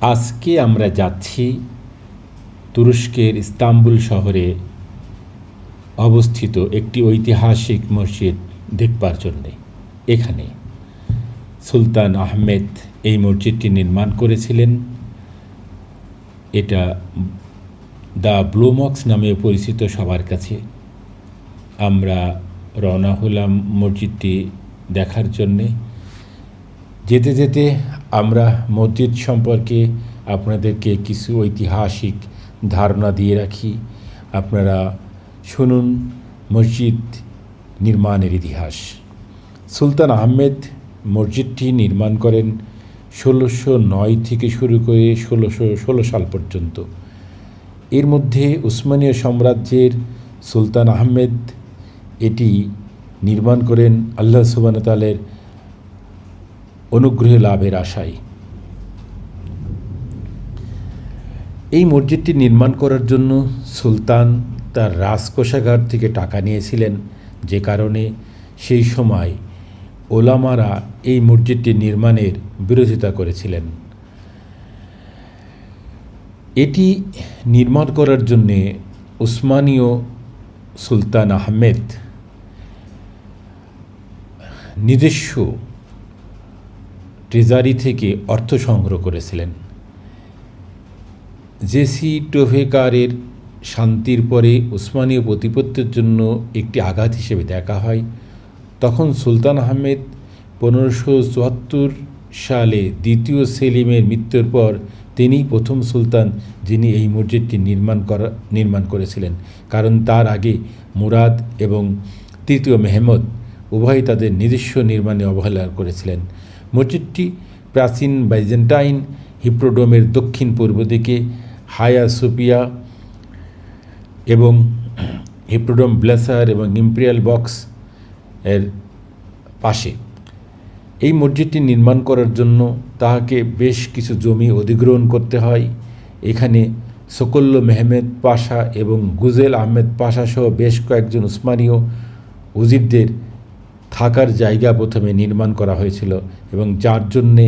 আজকে আমরা যাচ্ছি তুরস্কের ইস্তাম্বুল শহরে অবস্থিত একটি ঐতিহাসিক মসজিদ দেখবার জন্যে। এখানে সুলতান আহমেদ এই মসজিদটি নির্মাণ করেছিলেন। এটা দ্য ব্লু মস্ক নামে পরিচিত সবার কাছে। আমরা রওনা হলাম মসজিদটি দেখার জন্যে। যেতে যেতে আমরা মসজিদ সম্পর্কে আপনাদেরকে কিছু ঐতিহাসিক ধারণা দিয়ে রাখি। আপনারা শুনুন মসজিদ নির্মাণের ইতিহাস। সুলতান আহমেদ মসজিদটি নির্মাণ করেন 1609 থেকে শুরু করে 1616 সাল পর্যন্ত। এর মধ্যে উসমানীয় সাম্রাজ্যের সুলতান আহমেদ এটি নির্মাণ করেন আল্লাহ সুবহানাহু ওয়া তাআলার অনুগ্রহ লাভের আশায়। এই মসজিদটি নির্মাণ করার জন্য সুলতান তার রাজকোষাগার থেকে টাকা নিয়েছিলেন, যে কারণে সেই সময় ওলামারা এই মসজিদটি নির্মাণের বিরোধিতা করেছিলেন। এটি নির্মাণ করার জন্যে উসমানীয় সুলতান আহমেদ নিজস্ব ট্রেজারি থেকে অর্থ সংগ্রহ করেছিলেন। জেসি টোভেকারের শান্তির পরে উসমানীয় প্রতিপত্তির জন্য একটি আঘাত হিসেবে দেখা হয়। তখন সুলতান আহমেদ 1574 সালে দ্বিতীয় সেলিমের মৃত্যুর পর তিনিই প্রথম সুলতান যিনি এই মসজিদটি নির্মাণ করেছিলেন, কারণ তার আগে মুরাদ এবং তৃতীয় মেহমুদ উভয়ই তাদের নিজস্ব নির্মাণে অবহেলা করেছিলেন। মসজিদটি প্রাচীন বাইজেন্টাইন হিপ্রোডোমের দক্ষিণ পূর্ব দিকে হায়া সোফিয়া এবং হিপ্রোডোম ব্লেসার এবং ইম্পেরিয়াল বক্স এর পাশে। এই মসজিদটি নির্মাণ করার জন্য তাহাকে বেশ কিছু জমি অধিগ্রহণ করতে হয়। এখানে সকল্য মেহমেদ পাশা এবং গুজেল আহমেদ পাশা সহ বেশ কয়েকজন উসমানীয় উজিরদের থাকার জায়গা প্রথমে নির্মাণ করা হয়েছিল, এবং যার জন্যে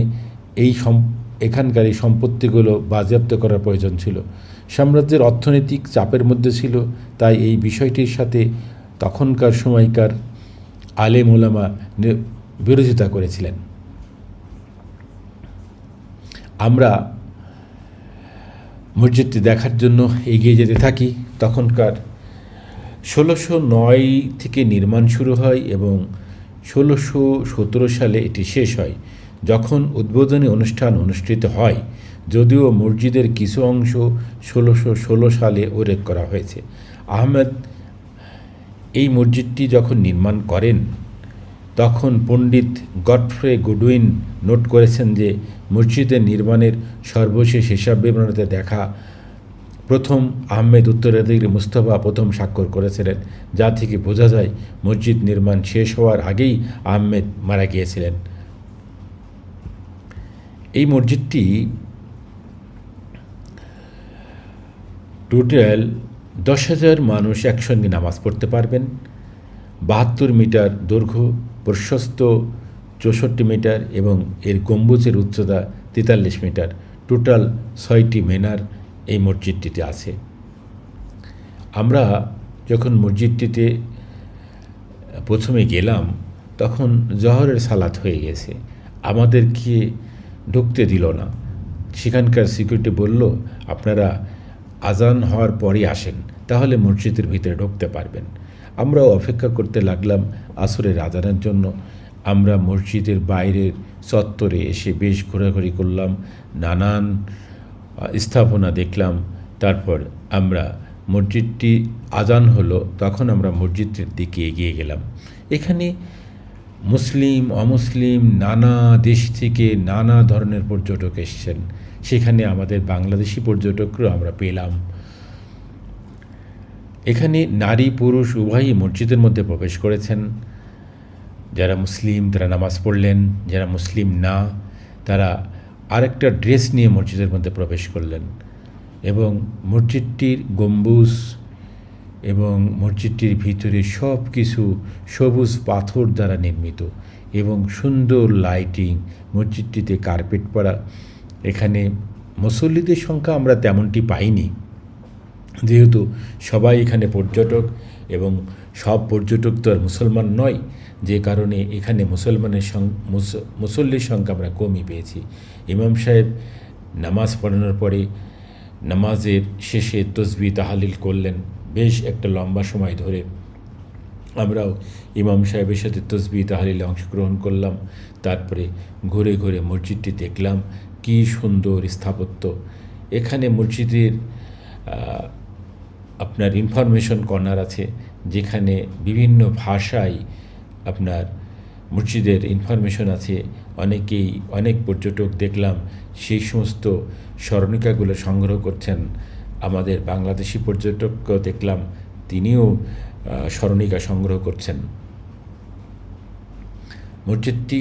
এখানকার এই সম্পত্তিগুলো বাজেয়াপ্ত করার প্রয়োজন ছিল। সাম্রাজ্যের অর্থনৈতিক চাপের মধ্যে ছিল, তাই এই বিষয়টির সাথে তখনকার সময়কার আলেম ওলামা বিরোধিতা করেছিলেন। আমরা মসজিদটি দেখার জন্য এগিয়ে যেতে থাকি। তখনকার 1609 থেকে নির্মাণ শুরু হয় এবং 1617 সালে এটি শেষ হয়। যখন উদ্বোধনী অনুষ্ঠান অনুষ্ঠিত হয়, যদিও মসজিদের কিছু অংশ 1616 সালে উল্লেখ করা হয়েছে। আহমেদ এই মসজিদটি যখন নির্মাণ করেন, তখন পণ্ডিত গডফ্রে গুডউইন নোট করেছেন যে মসজিদের নির্মাণের সর্বশেষ হিসাব বিবরণীতে দেখা প্রথম আহমেদ উত্তরাধিকারী মুস্তফা প্রথম স্বাক্ষর করেছিলেন, যা থেকে বোঝা যায় মসজিদ নির্মাণ শেষ হওয়ার আগেই আহমেদ মারা গিয়েছিলেন। এই মসজিদটি টোটাল 10,000 মানুষ একসঙ্গে নামাজ পড়তে পারবেন। 72 মিটার দৈর্ঘ্য, প্রশস্ত 64 মিটার এবং এর গম্বুজের উচ্চতা 43 মিটার। টোটাল 6টি মিনার এই মসজিদটিতে আছে। আমরা যখন মসজিদটিতে প্রথমে গেলাম, তখন জহরের সালাত হয়ে গেছে। আমাদেরকে ঢুকতে দিল না। সেখানকার সিকিউরিটি বলল, আপনারা আজান হওয়ার পরই আসেন, তাহলে মসজিদের ভিতরে ঢুকতে পারবেন। আমরাও অপেক্ষা করতে লাগলাম আসরের আজানের জন্য। আমরা মসজিদের বাইরের চত্বরে এসে বেশ ঘোরাঘুরি করলাম, নানান স্থাপনা দেখলাম। তারপর আমরা মসজিদটি আজান হলো, তখন আমরা মসজিদটির দিকে এগিয়ে গেলাম। এখানে মুসলিম অমুসলিম নানা দেশ থেকে নানা ধরনের পর্যটক এসেছেন। সেখানে আমাদের বাংলাদেশি পর্যটকরাও আমরা পেলাম। এখানে নারী পুরুষ উভয়ই মসজিদের মধ্যে প্রবেশ করেছেন। যারা মুসলিম তারা নামাজ পড়লেন, যারা মুসলিম না তারা আরেকটা ড্রেস নিয়ে মসজিদের মধ্যে প্রবেশ করলেন। এবং মসজিদটির গম্বুজ এবং মসজিদটির ভিতরে সব কিছু সবুজ পাথর দ্বারা নির্মিত এবং সুন্দর লাইটিং, মসজিদটিতে কার্পেট পরা। এখানে মুসল্লিদের সংখ্যা আমরা তেমনটি পাইনি, যেহেতু সবাই এখানে পর্যটক এবং সব পর্যটক তো আর মুসলমান নয়, যে কারণে এখানে মুসল্লির সংখ্যা আমরা কমই পেয়েছি। ইমাম সাহেব নামাজ পড়ানোর পরে নামাজের শেষে তসবিহ তাহলিল করলেন বেশ একটা লম্বা সময় ধরে। আমরাও ইমাম সাহেবের সাথে তসবিহ তাহলিলে অংশগ্রহণ করলাম। তারপরে ঘুরে ঘুরে মসজিদটি দেখলাম, কী সুন্দর স্থাপত্য। এখানে মসজিদের আপনার ইনফরমেশন কর্নার আছে, যেখানে বিভিন্ন ভাষায় আপনার মসজিদের ইনফরমেশন আছে। অনেক পর্যটক দেখলাম সেই সমস্ত স্মরণিকাগুলো সংগ্রহ করছেন। আমাদের বাংলাদেশি পর্যটককেও দেখলাম, তিনিও স্মরণিকা সংগ্রহ করছেন। মসজিদটি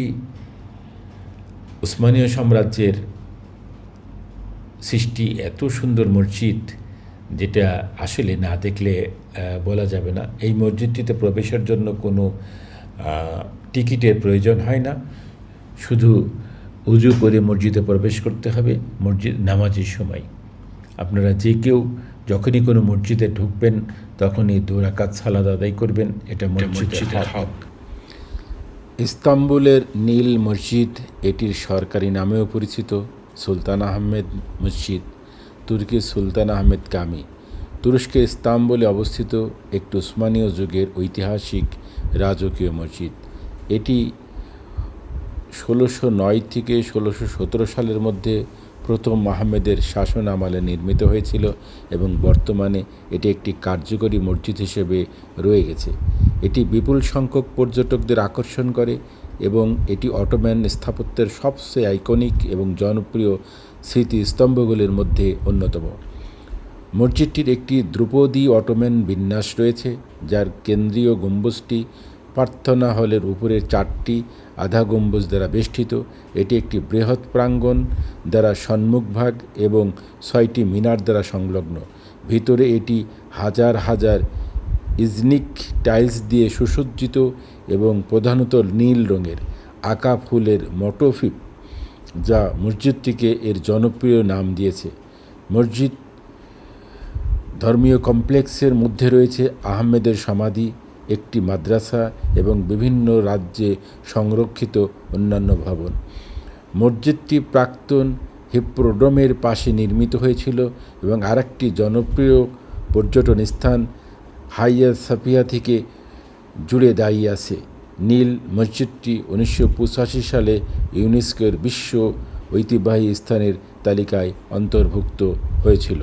উসমানীয় সাম্রাজ্যের সৃষ্টি এত সুন্দর মসজিদ, যেটা আসলে না দেখলে বলা যাবে না। এই মসজিদটিতে প্রবেশের জন্য কোনো টিকিটের প্রয়োজন হয় না, শুধু উজু করে মসজিদে প্রবেশ করতে হবে মসজিদ নামাজের সময়। আপনারা যে কেউ যখনই কোনো মসজিদে ঢুকবেন তখনই 2 রাকাত সালাত আদায় করবেন, এটা মসজিদের হক। ইস্তাম্বুলের নীল মসজিদ, এটির সরকারি নামেও পরিচিত সুলতান আহমেদ মসজিদ, তুর্কির সুলতান আহমেদ কামি। তুরস্কের ইস্তাম্বুলে অবস্থিত একটি উসমানীয় যুগের ঐতিহাসিক রাজকীয় মসজিদ। এটি 1609 থেকে 1617 সালের মধ্যে প্রথম আহমেদের শাসন আমলে নির্মিত হয়েছিল এবং বর্তমানে এটি একটি কার্যকরী মসজিদ হিসেবে রয়ে গেছে। এটি বিপুল সংখ্যক পর্যটকদের আকর্ষণ করে এবং এটি অটোম্যান স্থাপত্যের সবচেয়ে আইকনিক এবং জনপ্রিয় স্মৃতিস্তম্ভগুলির মধ্যে অন্যতম। মসজিদটির একটি ধ্রুপদী অটোম্যান বিন্যাস রয়েছে, যার কেন্দ্রীয় গম্বুজটি প্রার্থনা হলের উপরের 4টি আধা গম্বুজ দ্বারা বেষ্টিত। এটি একটি বৃহৎ প্রাঙ্গণ দ্বারা সম্মুখভাগ এবং 6টি মিনার দ্বারা সংলগ্ন। ভিতরে এটি হাজার হাজার ইজনিক টাইলস দিয়ে সুসজ্জিত এবং প্রধানত নীল রঙের আঁকা ফুলের মোটিফ, যা মসজিদটিকে এর জনপ্রিয় নাম দিয়েছে। মসজিদ ধর্মীয় কমপ্লেক্সের মধ্যে রয়েছে আহমেদের সমাধি, একটি মাদ্রাসা এবং বিভিন্ন রাজ্যে সংরক্ষিত অন্যান্য ভবন। মসজিদটি প্রাক্তন হিপ্পোড্রোমের পাশে নির্মিত হয়েছিল এবং আরেকটি জনপ্রিয় পর্যটন স্থান হাইয়া সোফিয়া থেকে জুড়ে দাঁড়িয়ে আছে। নীল মসজিদটি 1985 সালে ইউনেস্কোর বিশ্ব ঐতিহ্যবাহী স্থানের তালিকায় অন্তর্ভুক্ত হয়েছিল।